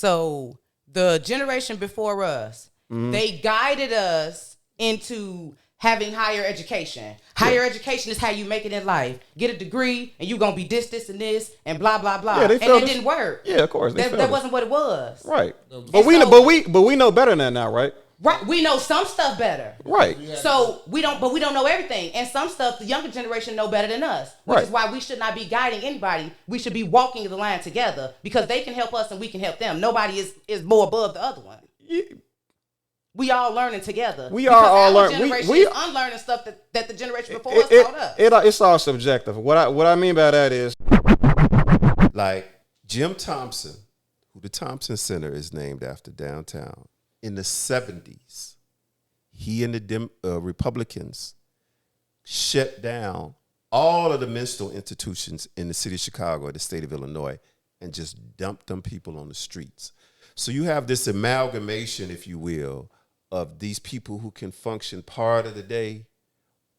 So the generation before us, they guided us into having higher education. Higher education is how you make it in life. Get a degree, and you're going to be this, and this, and blah, blah, blah. Yeah, and it didn't work. Yeah, of course. That wasn't what it was. Right. But we know better than that now, right? Right. We know some stuff better. Right. So we don't know everything. And some stuff the younger generation know better than us. Which is why we should not be guiding anybody. We should be walking the line together because they can help us and we can help them. Nobody is more above the other one. Yeah. We all learning together. We are all learning. We unlearning stuff that the generation before us taught us. It's all subjective. What I mean by that is, like Jim Thompson, who the Thompson Center is named after downtown. In the 70s, he and the Republicans shut down all of the mental institutions in the city of Chicago, the state of Illinois, and just dumped them people on the streets. So you have this amalgamation, if you will, of these people who can function part of the day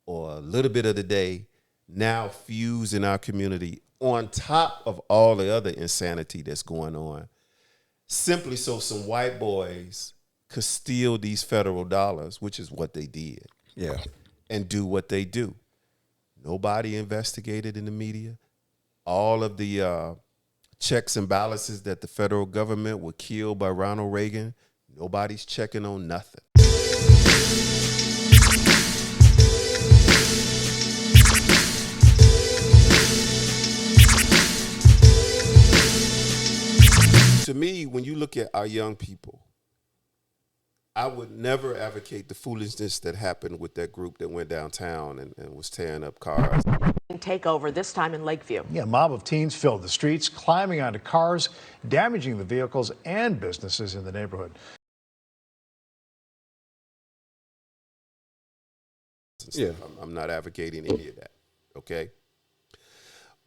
or a little bit of the day now fuse in our community on top of all the other insanity that's going on, simply so some white boys could steal these federal dollars, which is what they did. Yeah. And do what they do. Nobody investigated in the media. All of the checks and balances that the federal government were killed by Ronald Reagan, nobody's checking on nothing. To me, when you look at our young people, I would never advocate the foolishness that happened with that group that went downtown and was tearing up cars. Takeover, this time in Lakeview. Yeah, a mob of teens filled the streets, climbing onto cars, damaging the vehicles and businesses in the neighborhood. Yeah. I'm not advocating any of that, okay?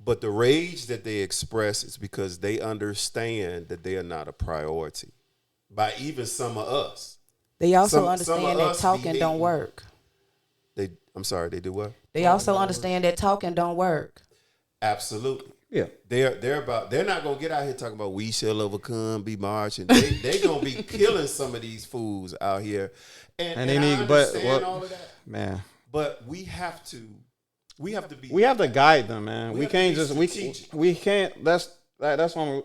But the rage that they express is because they understand that they are not a priority by even some of us. They also understand that talking don't work. I'm sorry, they do what? They also understand that talking don't work. Absolutely. Yeah. They're not gonna get out here talking about we shall overcome, be marching. They gonna be killing some of these fools out here. And they need all of that. Man. But we have to be. We have to guide them, man. We can't just we can't. That's one.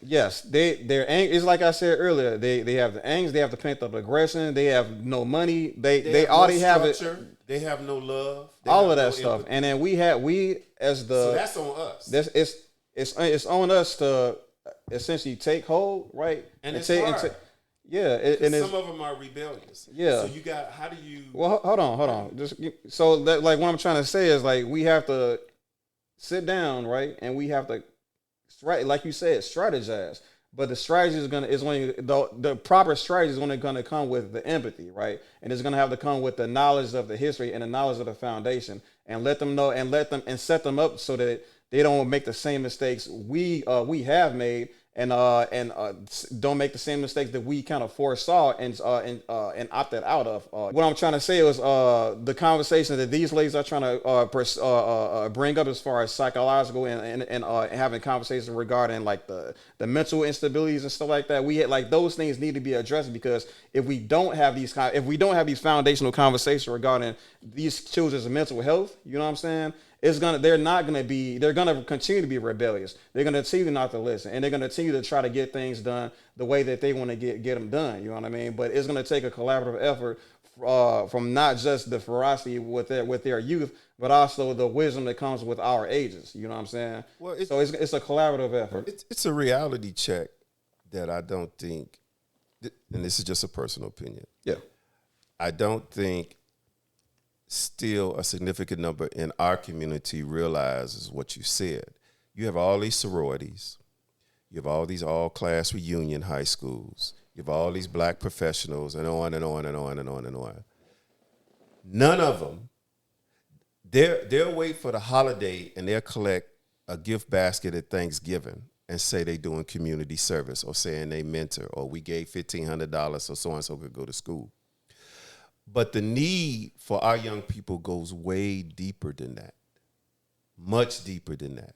Yes, they're angry. It's like I said earlier. They have the angst. They have the pent up aggression. They have no money. They already have it. They have no love. All of that stuff. Empathy. And then so that's on us. It's on us to essentially take hold, right? And it's hard. And some of them are rebellious. Yeah. So you got, how do you? Well, hold on. So like what I'm trying to say is like we have to sit down, right, and we have to, like you said, strategize. But the strategy the proper strategy is only going to come with the empathy, right? And it's going to have to come with the knowledge of the history and the knowledge of the foundation, and let them know and set them up so that they don't make the same mistakes we have made. And don't make the same mistakes that we kind of foresaw and opted out of. What I'm trying to say is the conversation that these ladies are trying to bring up as far as psychological and having conversations regarding like the mental instabilities and stuff like that. Those things need to be addressed, because if we don't have these foundational conversations regarding these children's mental health, you know what I'm saying? They're gonna continue to be rebellious. They're gonna continue not to listen, and they're gonna continue to try to get things done the way that they want to get them done. You know what I mean? But it's gonna take a collaborative effort from not just the ferocity with their youth, but also the wisdom that comes with our ages. You know what I'm saying? Well, it's a collaborative effort. It's a reality check that I don't think, and this is just a personal opinion. Yeah, I don't think still a significant number in our community realizes what you said. You have all these sororities. You have all these all-class reunion high schools. You have all these black professionals, and on and on and on and on and on. None of them, they'll wait for the holiday and they'll collect a gift basket at Thanksgiving and say they're doing community service, or saying they mentor, or we gave $1,500 so so-and-so could go to school. But the need for our young people goes way deeper than that, much deeper than that.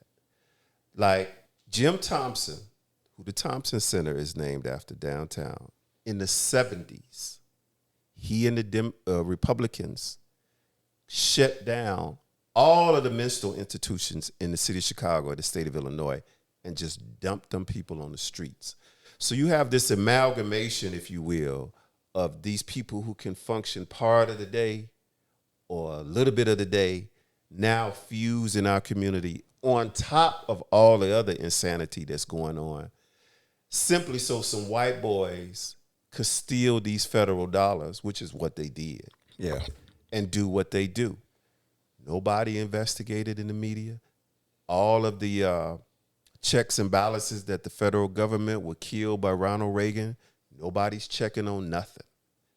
Like Jim Thompson, who the Thompson Center is named after downtown, in the 70s, he and the Republicans shut down all of the mental institutions in the city of Chicago, the state of Illinois, and just dumped them people on the streets. So you have this amalgamation, if you will, of these people who can function part of the day or a little bit of the day now fuse in our community on top of all the other insanity that's going on, simply so some white boys could steal these federal dollars, which is what they did. Yeah. And do what they do. Nobody investigated in the media. All of the checks and balances that the federal government were killed by Ronald Reagan, nobody's checking on nothing.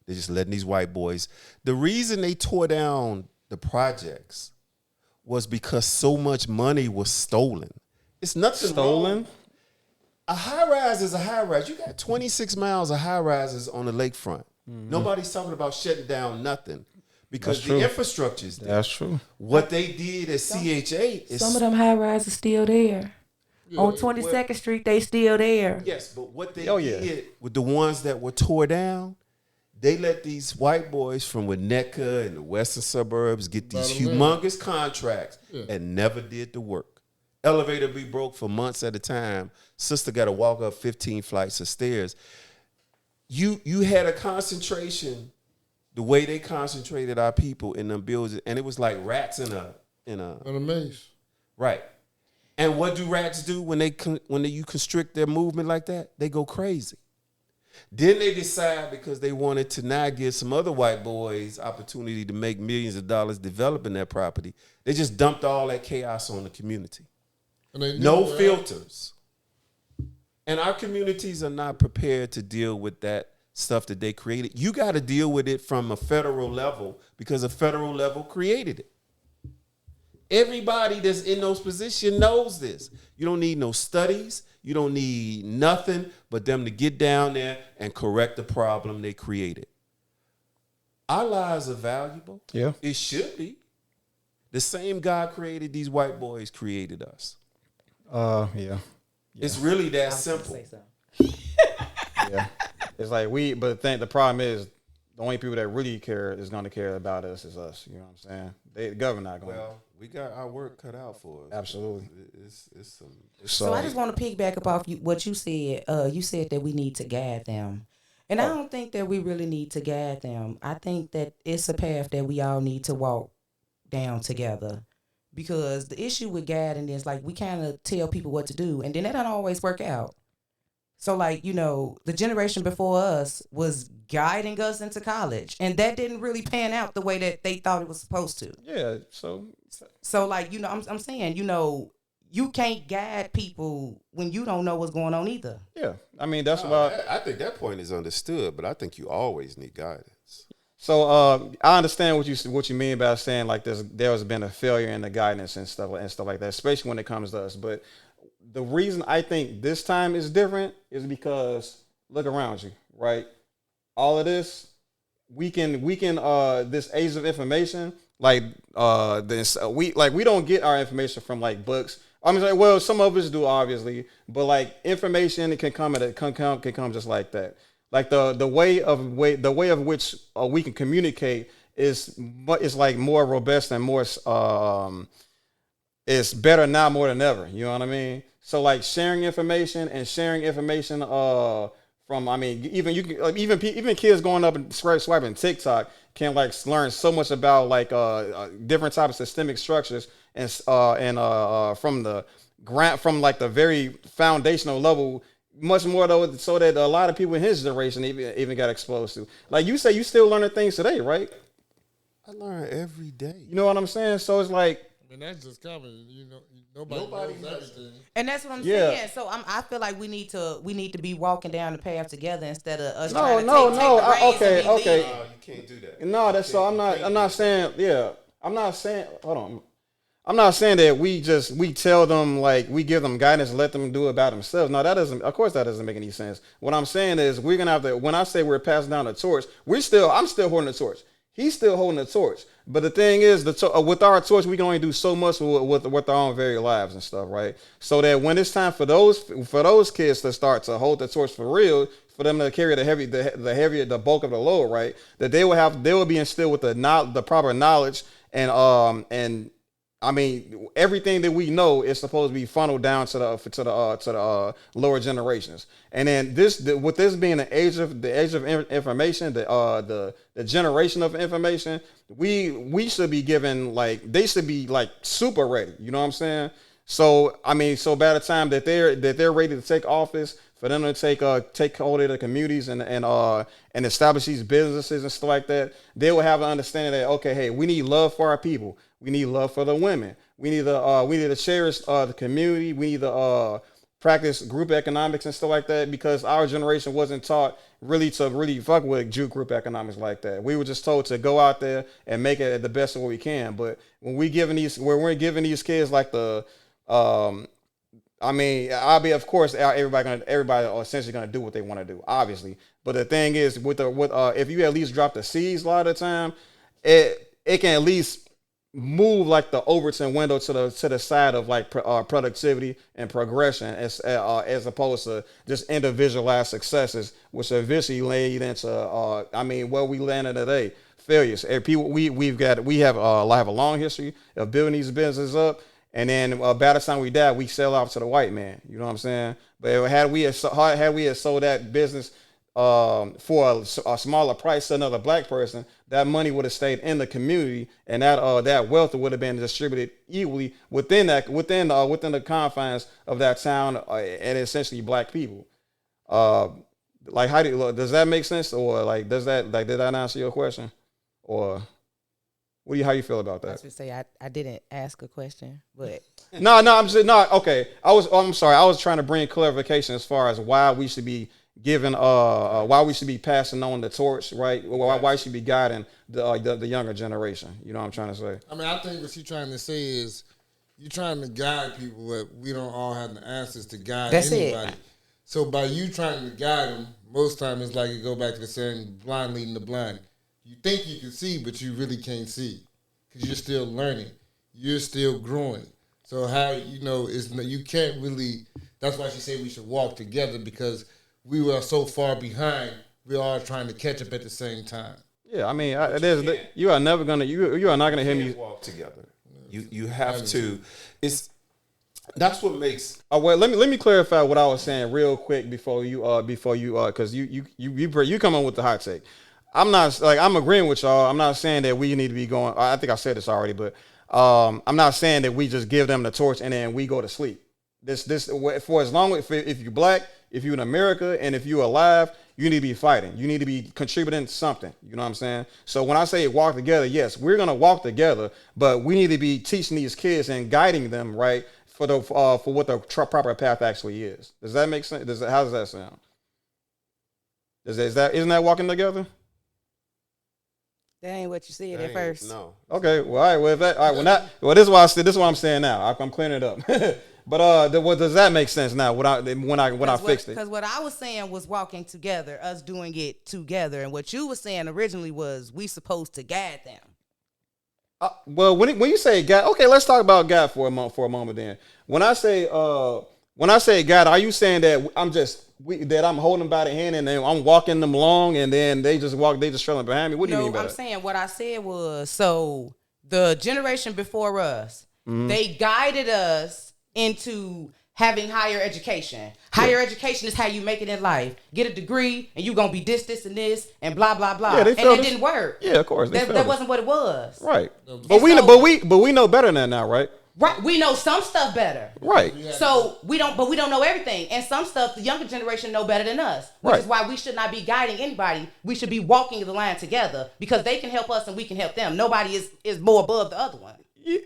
They're just letting these white boys. The reason they tore down the projects was because so much money was stolen. It's nothing Stolen? wrong. A high-rise is a high-rise. You got 26 miles of high-rises on the lakefront. Nobody's talking about shutting down nothing because the infrastructure is there. That's true. What they did at CHA is... Some of them high rises still there. On 22nd Street, they still there. Yes, but what they did with the ones that were tore down, they let these white boys from Winnetka and the western suburbs get these humongous contracts and never did the work. Elevator be broke for months at a time. Sister got to walk up 15 flights of stairs. You had a concentration, the way they concentrated our people in them buildings, and it was like rats in a maze. Right. And what do rats do when you constrict their movement like that? They go crazy. Then they decide, because they wanted to now give some other white boys opportunity to make millions of dollars developing that property, they just dumped all that chaos on the community. No filters. And our communities are not prepared to deal with that stuff that they created. You got to deal with it from a federal level because a federal level created it. Everybody that's in those positions knows this. You don't need no studies. You don't need nothing but them to get down there and correct the problem they created. Our lives are valuable. Yeah. It should be. The same God created these white boys created us. Yeah. It's really that simple. Yeah. It's like the problem is the only people that really care is going to care about us is us. You know what I'm saying? The government not going to. Well, we got our work cut out for us. Absolutely. So I just want to piggyback up off what you said. You said that we need to guide them. And I don't think that we really need to guide them. I think that it's a path that we all need to walk down together. Because the issue with guiding is like we kind of tell people what to do, and then that don't always work out. So like, the generation before us was guiding us into college, and that didn't really pan out the way that they thought it was supposed to. Yeah. So like, I'm saying, you can't guide people when you don't know what's going on either. Yeah. I mean, that's why I think that point is understood, but I think you always need guidance. So I understand what you mean by saying like there has been a failure in the guidance and stuff like that, especially when it comes to us. But the reason I think this time is different is because look around you, right? All of this, we can this age of information, we don't get our information from like books. I mean, like, well, some of us do obviously, but like information can come just like that. Like the way of which we can communicate is like more robust and more it's better now more than ever. You know what I mean? So like sharing information from even kids going up and swiping TikTok can like learn so much about like different types of systemic structures and from like the very foundational level. Much more though, so that a lot of people in his generation even got exposed to. Like you say, you still learning things today, right? I learn every day. You know what I'm saying? So it's like, I mean, that's just common. Nobody knows everything. And that's what I'm saying. So I feel like we need to be walking down the path together instead of us trying to take the reins and be leading. You can't do that. No, that's so. I'm not saying. Yeah, I'm not saying. Hold on. I'm not saying that we tell them like we give them guidance and let them do it by themselves. No, that doesn't. Of course, that doesn't make any sense. What I'm saying is we're gonna have to. When I say we're passing down the torch, I'm still holding the torch. He's still holding the torch. But the thing is, with our torch, we can only do so much with our own very lives and stuff, right? So that when it's time for those kids to start to hold the torch for real, for them to carry the bulk of the load, right? That they will be instilled with the proper knowledge and I mean, everything that we know is supposed to be funneled down to the lower generations. And then with this being the age of information, the generation of information, we should be given, like, they should be like super ready. You know what I'm saying? So I mean, so by the time that they're ready to take office, for them to take hold of the communities and establish these businesses and stuff like that, they will have an understanding that, okay, hey, we need love for our people. We need love for the women. We need to cherish the community. We need to practice group economics and stuff like that, because our generation wasn't taught really fuck with group economics like that. We were just told to go out there and make it the best of what we can. But when we're giving these kids like the I mean, of course, everybody essentially gonna do what they want to do, obviously. But the thing is, if you at least drop the seeds a lot of the time, it can at least move like the Overton window to the side of like productivity and progression, as opposed to just individualized successes, which eventually lead into where we landed today, failures. And people, we have a long history of building these businesses up. And then by the time we die, we sell off to the white man. You know what I'm saying? But had we sold that business for a smaller price to another black person, that money would have stayed in the community, and that wealth would have been distributed equally within the confines of that town and essentially black people. Like, does that make sense, or like did that answer your question, or? How you feel about that? I was gonna say I didn't ask a question, but no, I'm just not okay. I'm sorry. I was trying to bring clarification as far as why we should be why we should be passing on the torch, right? Why we should be guiding the younger generation. You know what I'm trying to say? I mean, I think what you're trying to say is you're trying to guide people, but we don't all have the answers to guide anybody. So by you trying to guide them, most times it's like you go back to the saying, blind leading the blind. You think you can see, but you really can't see because you're still learning. You're still growing. So how, you can't really, that's why she said we should walk together, because we were so far behind, we're all trying to catch up at the same time. Yeah, I mean, you are not going to hear me walk together. You have to. That's what makes. Well, let me clarify what I was saying real quick before you because you come on with the hot take. I'm agreeing with y'all. I'm not saying that we need to be going. I think I said this already, but I'm not saying that we just give them the torch and then we go to sleep. This for as long as if you're black, if you're in America, and if you're alive, you need to be fighting. You need to be contributing to something. You know what I'm saying? So when I say walk together, yes, we're gonna walk together, but we need to be teaching these kids and guiding them right for what the proper path actually is. Does that make sense? How does that sound? Isn't that walking together? that ain't what you said at first. No. Okay. Well, all right. Well, this is why I said. This is what I'm saying now. I'm clearing it up. But what does that make sense now? When I fixed it? Because what I was saying was walking together, us doing it together, and what you were saying originally was we supposed to guide them. Well, when you say God, okay, let's talk about God for a moment. Then, when I say God, are you saying that I'm holding them by the hand and then I'm walking them along and then they just trailing behind me? What do you mean by that? No, I'm saying what I said was, so the generation before us, they guided us into having higher education. Higher education is how you make it in life. Get a degree and you're going to be this, and this, and blah, blah, blah. Yeah, and it didn't work. Yeah, of course. That wasn't what it was. Right. But we know better than that now, right? Right. We know some stuff better. Right. So we don't know everything. And some stuff the younger generation know better than us. Which is why we should not be guiding anybody. We should be walking the line together, because they can help us and we can help them. Nobody is more above the other one. Yeah.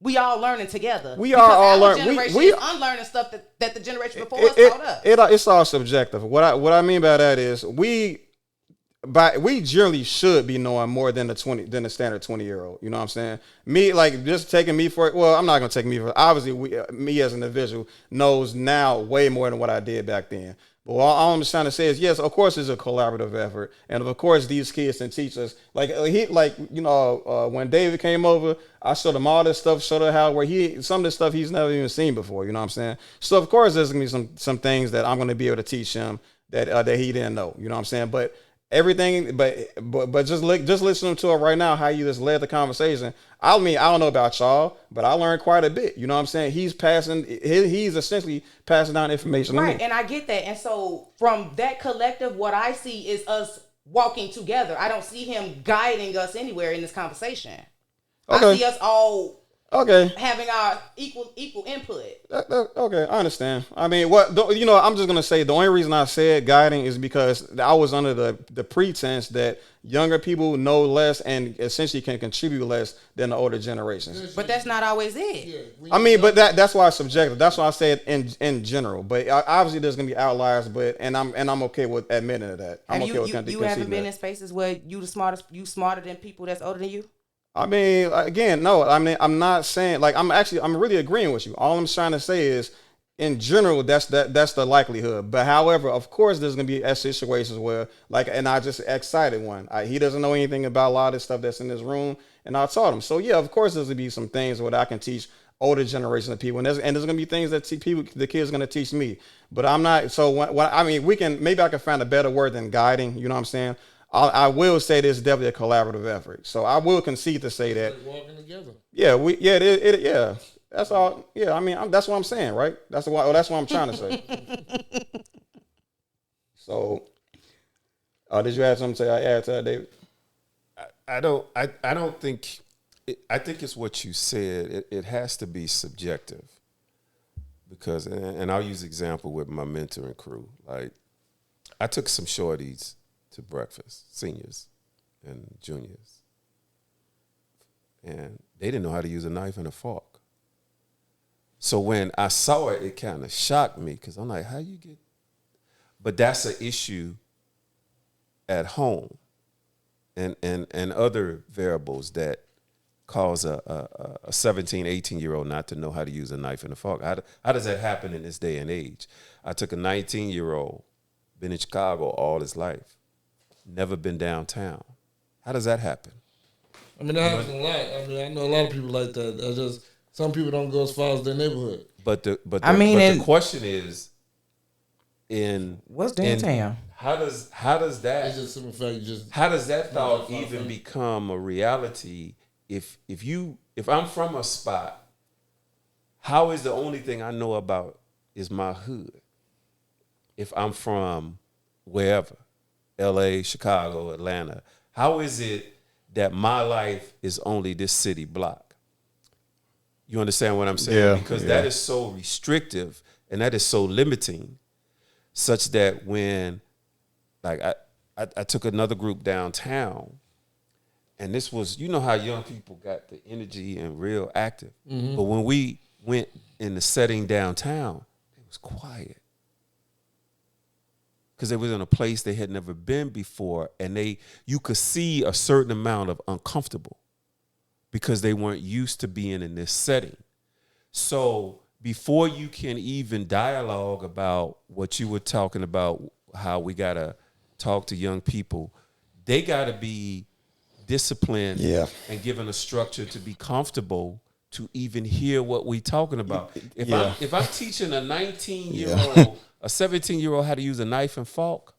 We all learning together. We are all learning. We is unlearning stuff that the generation before us taught us. It's all subjective. What I mean by that is but we generally should be knowing more than the standard 20-year-old. You know what I'm saying? Me, like, just taking me for, well, I'm not gonna take me for, obviously me as an individual knows now way more than what I did back then. But all I'm just trying to say is, yes, of course, it's a collaborative effort, and of course, these kids can teach us. Like when David came over, I showed him all this stuff, showed him how some of this stuff he's never even seen before. You know what I'm saying? So of course, there's gonna be some things that I'm gonna be able to teach him that he didn't know. You know what I'm saying? But everything, but just listening to it right now, how you just led the conversation. I mean, I don't know about y'all, but I learned quite a bit. You know what I'm saying? He's essentially passing down information to me. Right, and I get that. And so from that collective, what I see is us walking together. I don't see him guiding us anywhere in this conversation. Okay. I see us all having our equal input. Okay, I understand. I mean, I'm just gonna say the only reason I said guiding is because I was under the pretense that younger people know less and essentially can contribute less than the older generations. But that's not always it. I mean, but that's why it's subjective. That's why I said in general. But obviously, there's gonna be outliers. And I'm okay with admitting that. I'm okay with you haven't been in spaces where you smarter than people that's older than you. I mean, again, no. I mean, I'm not saying like I'm really agreeing with you. All I'm trying to say is, in general, that's the likelihood. But however, of course, there's gonna be situations where, like, and I just excited one. He doesn't know anything about a lot of this stuff that's in this room, and I taught him. So yeah, of course, there's gonna be some things where I can teach older generation of people, and there's gonna be things that the kids are gonna teach me. But I'm not. So I mean, maybe I can find a better word than guiding. You know what I'm saying? I will say this is definitely a collaborative effort. So I will concede to say that. Like walking together. Yeah, yeah. That's all. Yeah, I mean, that's what I'm saying, right? That's what I'm trying to say. So, did you have something to add to that, David? I don't think. I think it's what you said. It has to be subjective, because, and I'll use example with my mentoring crew. Like, I took some shorties to breakfast, seniors and juniors, and they didn't know how to use a knife and a fork. So when I saw it, it kind of shocked me, because I'm like, how you get? But that's an issue at home, and other variables that cause a 17, 18-year-old not to know how to use a knife and a fork. How does that happen in this day and age? I took a 19-year-old, been in Chicago all his life, never been downtown. How does that happen? I mean, that happens a lot. I mean, I know a lot of people like that. That's just, some people don't go as far as their neighborhood. But the question is, what's downtown? How does that? It's just simple fact. How does that thought even become a reality? If I'm from a spot, how is the only thing I know about is my hood? If I'm from wherever, LA, Chicago, Atlanta, how is it that my life is only this city block? You understand what I'm saying? Yeah, because that is so restrictive and that is so limiting, such that when, like, I took another group downtown, and this was, you know how young people got the energy and real active. Mm-hmm. But when we went in the setting downtown, it was quiet. Because they was in a place they had never been before, and you could see a certain amount of uncomfortable because they weren't used to being in this setting. So before you can even dialogue about what you were talking about, how we gotta talk to young people, they gotta be disciplined and given a structure to be comfortable to even hear what we talking about. If I'm teaching a 19-year-old, a 17-year-old how to use a knife and fork,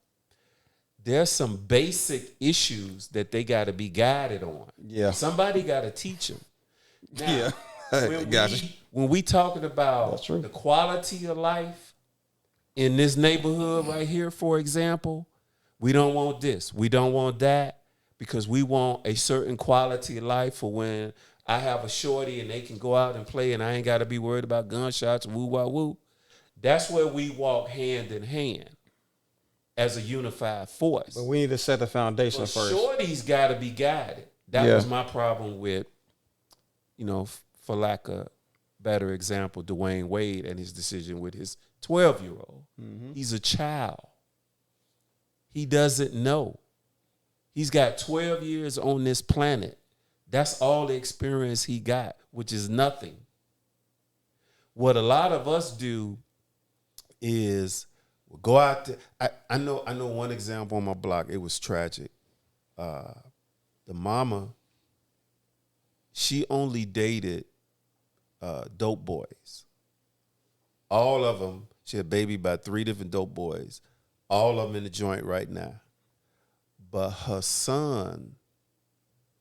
there's some basic issues that they got to be guided on. Yeah, somebody got to teach them. Now, when we talking about the quality of life in this neighborhood right here, for example, we don't want this, we don't want that, because we want a certain quality of life for when I have a shorty and they can go out and play and I ain't got to be worried about gunshots, woo-wah-woo. That's where we walk hand in hand as a unified force. But we need to set the foundation first. Shorty's got to be guided. That was my problem with, for lack of better example, Dwayne Wade and his decision with his 12-year-old. Mm-hmm. He's a child. He doesn't know. He's got 12 years on this planet. That's all the experience he got, which is nothing. What a lot of us do is go out there. I know one example on my block. It was tragic. The mama, she only dated dope boys. All of them. She had a baby by 3 different dope boys. All of them in the joint right now. But her son,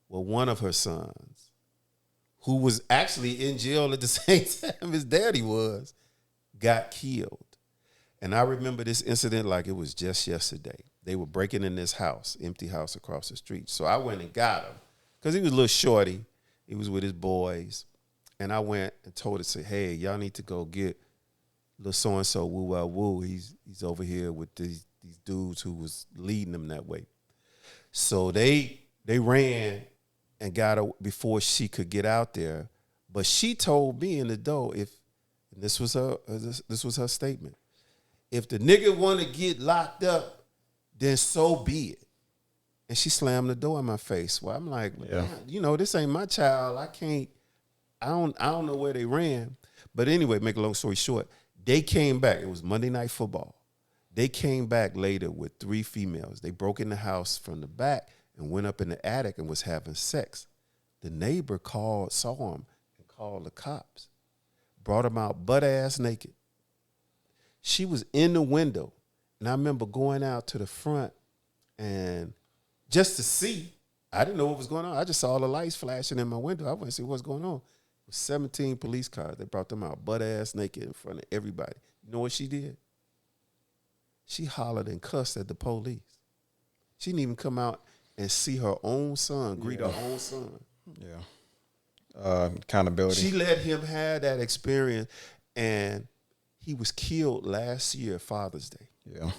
well, one of her sons, who was actually in jail at the same time his daddy was, got killed. And I remember this incident like it was just yesterday. They were breaking in this house, empty house across the street. So I went and got him because he was a little shorty. He was with his boys. And I went and told her, say, hey, y'all need to go get little so-and-so, woo. He's over here with these dudes who was leading them that way. So they ran and got her before she could get out there. But she told me in the door, and this was her statement. If the nigga want to get locked up, then so be it. And she slammed the door in my face. Well, I'm like, this ain't my child. I don't know where they ran. But anyway, make a long story short, they came back. It was Monday Night Football. They came back later with 3 females. They broke in the house from the back and went up in the attic and was having sex. The neighbor saw him and called the cops. Brought him out butt-ass naked. She was in the window. And I remember going out to the front and just to see, I didn't know what was going on. I just saw the lights flashing in my window. I went to see what's going on. It was 17 police cars. They brought them out butt-ass naked in front of everybody. You know what she did? She hollered and cussed at the police. She didn't even come out and see her own son, greet her own son. Yeah. Accountability. She let him have that experience, and he was killed last year, Father's Day. Yeah.